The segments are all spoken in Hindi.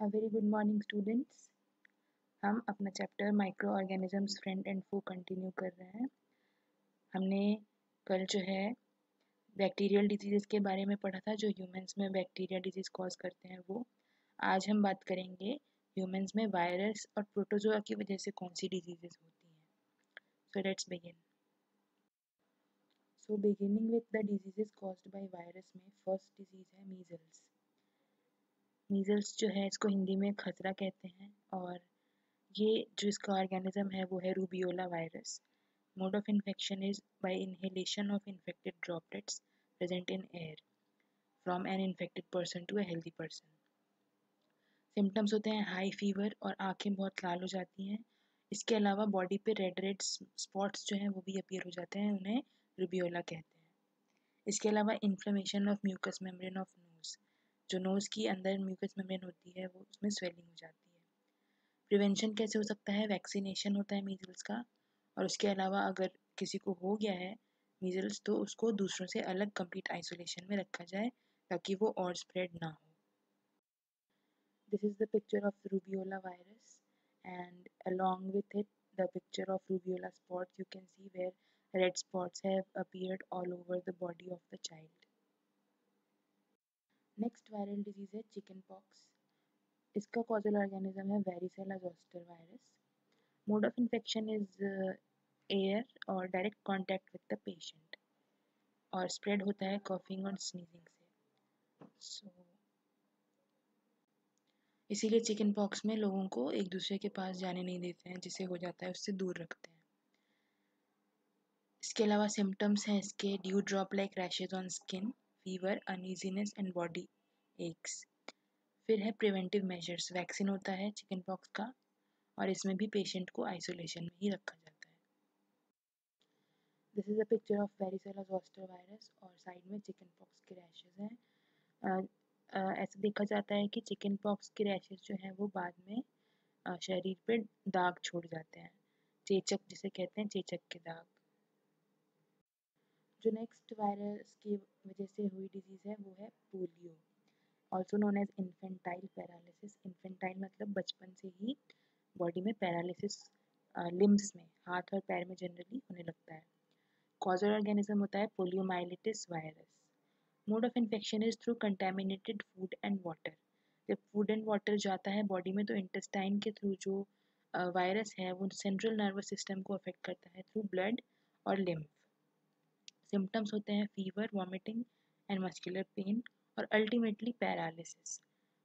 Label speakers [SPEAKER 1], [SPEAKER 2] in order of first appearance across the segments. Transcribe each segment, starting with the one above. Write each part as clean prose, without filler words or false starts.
[SPEAKER 1] A very good morning students. हम अपना chapter micro organisms friend and फू कंटिन्यू कर रहे हैं। हमने कल जो है बैक्टीरियल डिजीज़ के बारे में पढ़ा था, जो ह्यूमंस में बैक्टीरिया डिजीज़ कॉज करते हैं वो। आज हम बात करेंगे ह्यूमंस में वायरस और प्रोटोजोआ की वजह से कौन सी डिजीज़ होती हैं। So let's begin. So beginning with the disease caused by virus में फर्स्ट डिजीज़ है मीजल्स। मीजल्स जो है इसको हिंदी में खसरा कहते हैं, और ये जो इसका ऑर्गेनिज्म है वो है rubeola virus. Mode of infection is by inhalation of infected droplets present in air from an infected person to a healthy person. Symptoms होते हैं हाई फीवर और आंखें बहुत लाल हो जाती हैं। इसके अलावा बॉडी पे रेड रेड स्पॉट्स जो हैं वो भी अपीयर हो जाते हैं, उन्हें रूबियोला कहते हैं। इसके अलावा inflammation of mucus membrane of nose, जो नोज़ की अंदर म्यूकस मेम्ब्रेन होती है वो उसमें स्वेलिंग हो जाती है। प्रिवेंशन कैसे हो सकता है? वैक्सीनेशन होता है मीजल्स का, और उसके अलावा अगर किसी को हो गया है मीजल्स तो उसको दूसरों से अलग कंप्लीट आइसोलेशन में रखा जाए ताकि वो और स्प्रेड ना हो। This is the picture of rubeola virus, and along with it the picture of rubeola spots. You can see where red spots have appeared all over the body of the child. Next viral disease है चिकन पॉक्स। इसका कॉजल ऑर्गेनिज्म है varicella zoster virus. Mode of infection is air और direct contact with the patient, और स्प्रेड होता है कॉफिंग और स्नीजिंग से। इसीलिए चिकन पॉक्स में लोगों को एक दूसरे के पास जाने नहीं देते हैं, जिसे हो जाता है उससे दूर रखते हैं। इसके अलावा सिम्टम्स हैं इसके dew drop like rashes on skin, fever, uneasiness and body aches. फिर है प्रिवेंटिव मेजर्स। वैक्सीन होता है चिकन पॉक्स का, और इसमें भी पेशेंट को आइसोलेशन में ही रखा जाता है। This is a picture of varicella zoster virus, और साइड में चिकन पॉक्स के रैशेज हैं। ऐसा देखा जाता है कि चिकन पॉक्स के रैशेज जो हैं वो बाद में शरीर पे दाग छोड़ जाते हैं, चेचक जिसे कहते हैं, चेचक के दाग। जो नेक्स्ट वायरस की वजह से हुई डिजीज़ है वो है polio, also known as infantile paralysis. Infantile मतलब बचपन से ही बॉडी में पैरालिसिस, लिम्स में, हाथ और पैर में जनरली होने लगता है। कॉजल ऑर्गेनिज्म होता है poliomyelitis virus. Mode of infection is through contaminated food and water. जब फूड एंड वाटर जाता है बॉडी में तो इंटेस्टाइन के थ्रू जो वायरस है वो सेंट्रल नर्वस सिस्टम को अफेक्ट करता है थ्रू ब्लड और लिम्फ। सिम्टम्स होते हैं fever, vomiting and muscular pain, और अल्टीमेटली पैरालिसिस।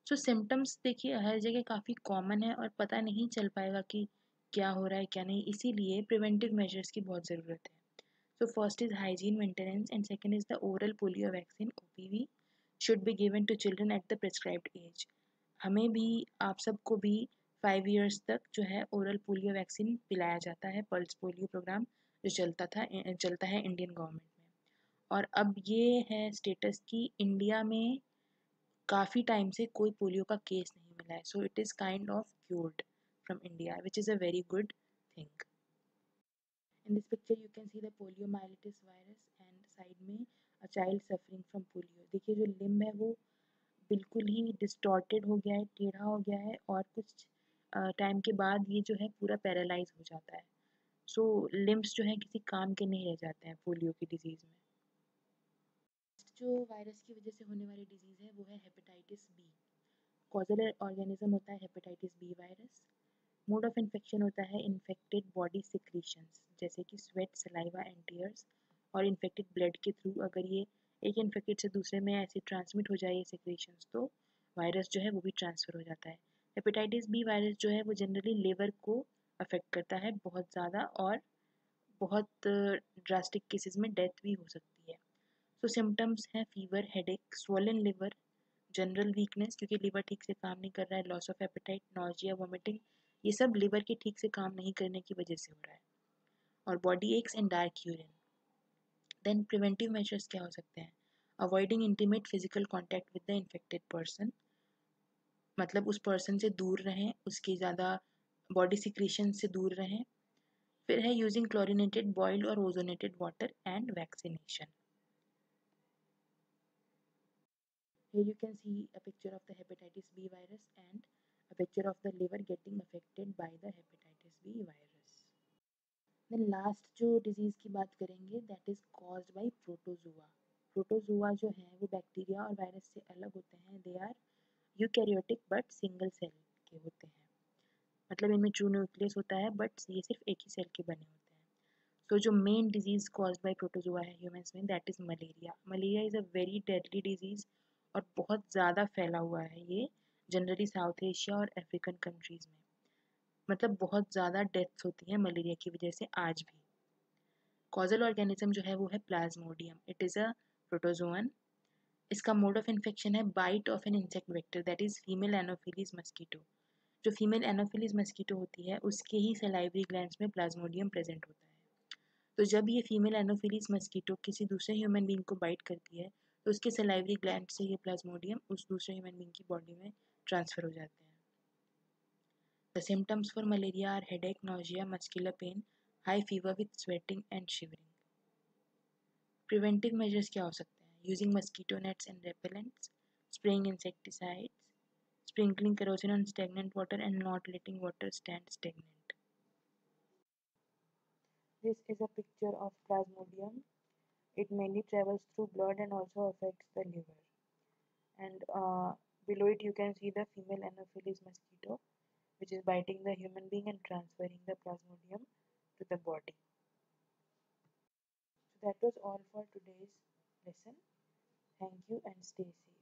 [SPEAKER 1] सो सिम्टम्स देखिए हर जगह काफ़ी कॉमन है और पता नहीं चल पाएगा कि क्या हो रहा है क्या नहीं, इसीलिए प्रिवेंटिव मेजर्स की बहुत ज़रूरत है। So first is hygiene maintenance, and second is the oral polio vaccine OPV should be given to children at the prescribed age. हमें भी, आप सबको भी 5 years तक जो है ओरल पोलियो वैक्सीन पिलाया जाता है, पल्स पोलियो प्रोग्राम जो चलता है इंडियन गवर्नमेंट में। और अब ये है स्टेटस कि इंडिया में काफ़ी टाइम से कोई पोलियो का केस नहीं मिला है, so it is kind of cured from India, which is a very good thing. In this picture you can see the poliomyelitis virus and side में a child suffering from polio। देखिए जो लिम्ब है वो बिल्कुल ही डिस्टॉर्टेड हो गया है, टेढ़ा हो गया है, और कुछ टाइम के बाद ये जो है पूरा पैरालाइज हो जाता है। सो लिम्ब्स जो है किसी काम के नहीं रह जाते हैं पोलियो की डिजीज़ में। जो वायरस की वजह से होने वाली डिजीज़ है वो है हेपेटाइटिस बी। कॉजल ऑर्गेनिज्म होता है hepatitis B virus. Mode of infection होता है इन्फेक्टेड बॉडी सिक्रीशंस, जैसे कि स्वेट, सलाइवा एंड टीयर्स, और इन्फेक्टेड ब्लड के थ्रू। अगर ये एक इन्फेक्टेड से दूसरे में ऐसे ट्रांसमिट हो जाए ये सिक्रीशंस तो वायरस जो है वो भी ट्रांसफ़र हो जाता है। हेपेटाइटिस बी वायरस जो है वो जनरली लिवर को अफेक्ट करता है बहुत ज़्यादा, और बहुत ड्रास्टिक केसेस में डेथ भी हो सकती है। सो सिम्टम्स हैं fever, headache, swollen liver, general weakness क्योंकि लिवर ठीक से काम नहीं कर रहा है, loss of appetite, nausea, vomiting, ये सब लिवर के ठीक से काम नहीं करने की वजह से हो रहा है, और body aches and dark urine. Then preventive measures क्या हो सकते हैं? Avoiding intimate physical contact with the infected person, मतलब उस पर्सन से दूर रहें, उसकी ज़्यादा बॉडी सिक्रीशन से दूर रहें। फिर है यूजिंग क्लोरिनेटेड, बॉइल्ड और ozonated water and vaccination. Here you can see a picture of the hepatitis B virus and a picture of the liver getting affected by the hepatitis B virus. Then last जो disease की बात करेंगे that is caused by protozoa. Protozoa जो हैं वो बैक्टीरिया और वायरस से अलग होते हैं. They are eukaryotic but single cell के होते हैं. मतलब इनमें ट्रू न्यूक्लियस होता है बट ये सिर्फ एक ही सेल के बने होते हैं. सो जो main disease caused by protozoa है ह्यूमंस में that is malaria. Malaria is a very deadly disease और बहुत ज़्यादा फैला हुआ है ये जनरली साउथ एशिया और अफ्रीकन कंट्रीज़ में. मतलब बहुत ज़्यादा डेथ्स होती हैं मलेरिया की वजह से आज भी. कॉजल ऑर्गेनिज्म जो है वो है plasmodium. It is a protozoan. इसका मोड ऑफ इन्फेक्शन है bite of an insect vector that is female anopheles mosquito. जो फीमेल एनोफिलीज मस्कीटो होती है उसके ही सलाइवरी ग्लैंड्स में प्लाज्मोडियम प्रेजेंट होता है. तो जब ये फीमेल एनोफिलीज मस्कीटो किसी दूसरे ह्यूमन बींग को बाइट करती है तो उसके सलाइवरी ग्लैंड से ये प्लाज्मोडियम उस दूसरे ह्यूमन बींग की बॉडी में ट्रांसफ़र हो जाते हैं. The symptoms for malaria are headache, nausea, muscular pain, high fever with sweating and shivering. Preventive measures क्या हो सकते हैं? Using mosquito nets and repellents, spraying insecticides, sprinkling kerosene on stagnant water and not letting water stand stagnant. This is a picture of Plasmodium. It mainly travels through blood and also affects the liver. And below it you can see the female Anopheles mosquito which is biting the human being and transferring the Plasmodium to the body. So that was all for today's lesson. Thank you and stay safe.